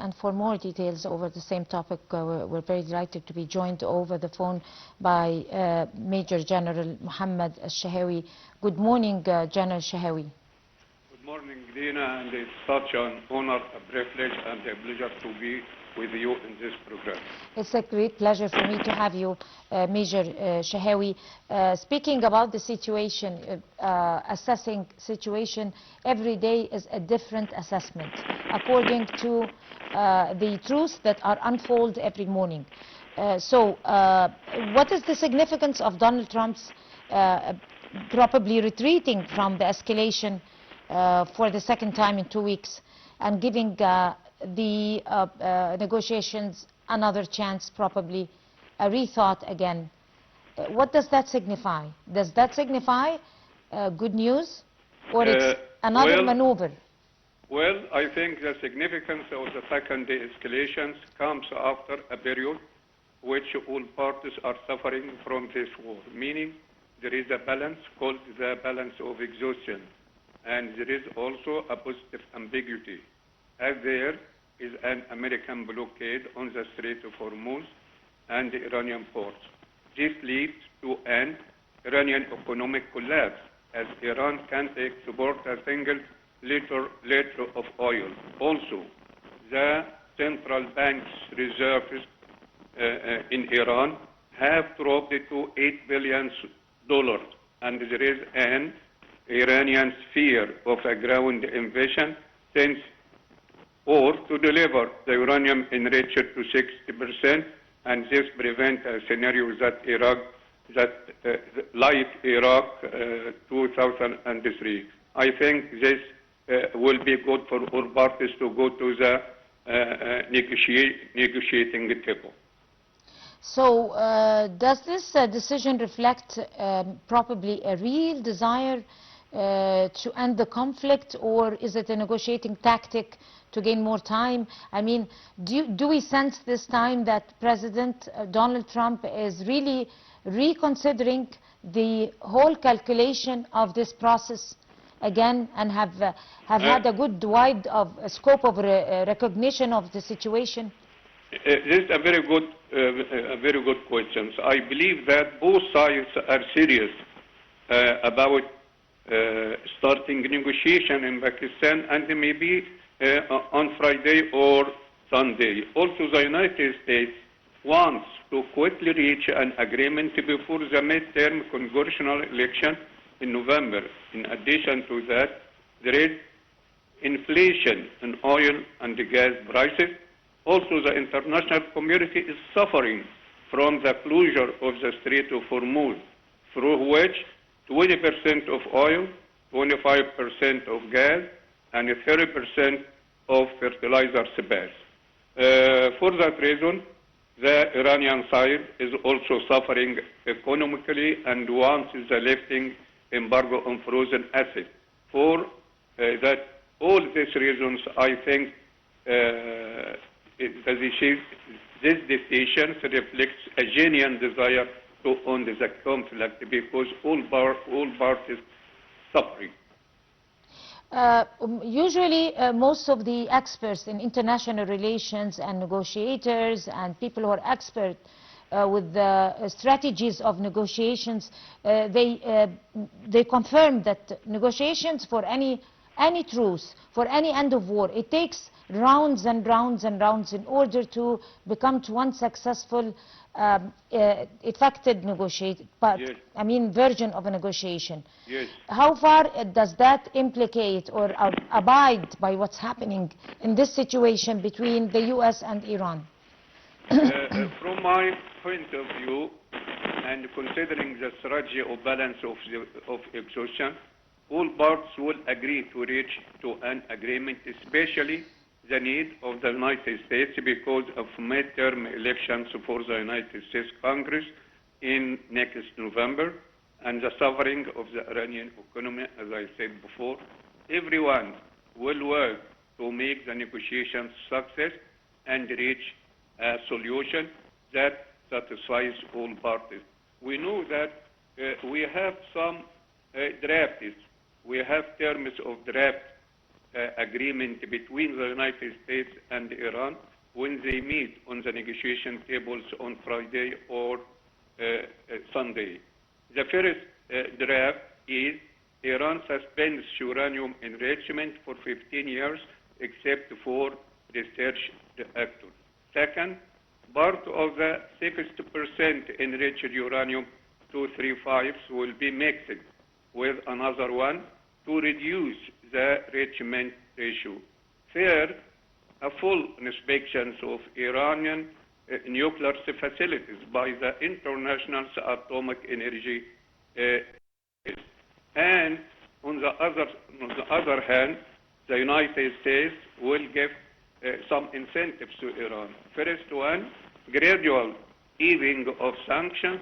and for more details over the same topic, we're very delighted to be joined over the phone by Major General Mohamed Shahawy. Good morning, General Shahawy. Good morning, Dina, and it's such an honor, a privilege, and a pleasure to be with you in this program. It's a great pleasure for me to have you, Major Shahawy. Speaking about the situation, assessing situation, every day is a different assessment according to the truths that are unfold every morning. What is the significance of Donald Trump's probably retreating from the escalation for the second time in 2 weeks and giving the negotiations another chance, probably a rethought again? What does that signify? Does that signify good news, or it's another maneuver? Well, I think the significance of the second escalations comes after a period which all parties are suffering from this war, meaning there is a balance called the balance of exhaustion, and there is also a positive ambiguity, as there is an American blockade on the Strait of Hormuz and the Iranian ports. This leads to an Iranian economic collapse, as Iran can't export a single liter of oil. Also, the central bank's reserves in Iran have dropped to $8 billion, and there is an Iranian fear of a ground invasion since, or to deliver the uranium enriched to 60%, and this prevents a scenario like Iraq 2003. I think this will be good for all parties to go to the negotiating table. So does this decision reflect probably a real desire to end the conflict, or is it a negotiating tactic to gain more time? I mean, do we sense this time that President Donald Trump is really reconsidering the whole calculation of this process again, and have had a good wide of scope of recognition of the situation? This is a very good question. I believe that both sides are serious about starting negotiation in Pakistan, and maybe on Friday or Sunday. Also, the United States wants to quickly reach an agreement before the midterm congressional election in November. In addition to that, there is inflation in oil and gas prices. Also, the international community is suffering from the closure of the Strait of Hormuz, through which 20% of oil, 25% of gas, and 30% of fertilizers pass. For that reason, the Iranian side is also suffering economically and wants the lifting embargo on frozen assets. For that, all these reasons, I think this decision reflects a genuine desire to end the conflict, because all parties suffering. Usually, most of the experts in international relations and negotiators and people who are expert with the strategies of negotiations, they confirm that negotiations for any truce, for any end of war, it takes rounds and rounds and rounds in order to become to one successful, effective negotiation, but yes. I mean version of a negotiation. Yes. How far does that implicate or abide by what's happening in this situation between the U.S. and Iran? From my point of view, and considering the strategy of balance of exhaustion, all parts will agree to reach to an agreement, especially the need of the United States because of midterm elections for the United States Congress in next November, and the suffering of the Iranian economy, as I said before. Everyone will work to make the negotiations success and reach a solution that satisfies all parties. We know that we have some drafts. We have terms of draft agreement between the United States and Iran when they meet on the negotiation tables on Friday or Sunday. The first draft is Iran suspends uranium enrichment for 15 years except for research reactors. Second, part of the 60% enriched uranium 235s will be mixed with another one to reduce the enrichment ratio. Third, a full inspection of Iranian nuclear facilities by the International Atomic Energy and on the other hand, the United States will give some incentives to Iran. First one, gradual easing of sanctions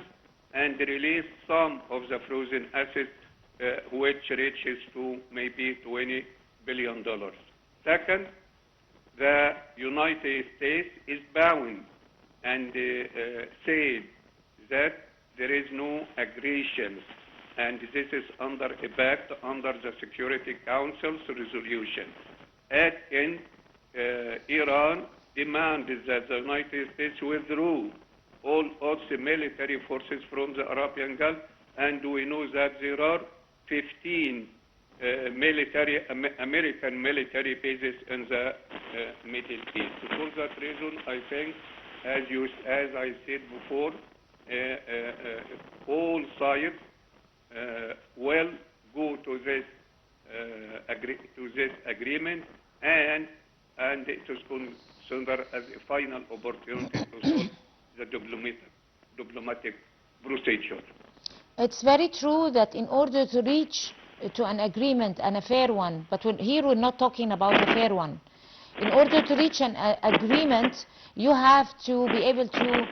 and release some of the frozen assets which reaches to maybe $20 billion. Second, the United States is bound and said that there is no aggression, and this is under the Security Council's resolution. And Iran demanded that the United States withdraw all its military forces from the Arabian Gulf, and we know that there are 15 American military bases in the Middle East. For that reason, I think, as I said before, all sides will go to this agreement, and it is considered as a final opportunity to solve the diplomatic procedure. It's very true that in order to reach to an agreement, and a fair one, but here we're not talking about a fair one. In order to reach an agreement, you have to be able to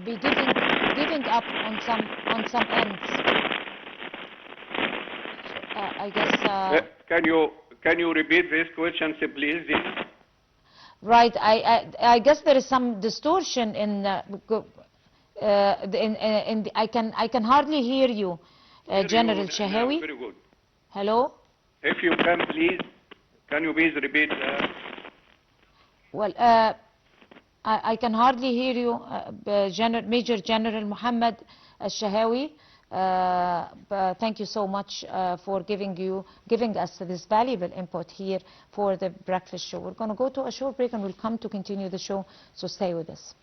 be giving up on some ends. I guess. Can you repeat this question, please? Right. I guess there is some distortion in. I can hardly hear you, General Shahawy. Very good. Hello. If you can you please repeat? Well, I can hardly hear you, Major General Mohamed Shahawy. Thank you so much for giving us this valuable input here for the breakfast show. We're going to go to a short break and we'll come to continue the show, so stay with us.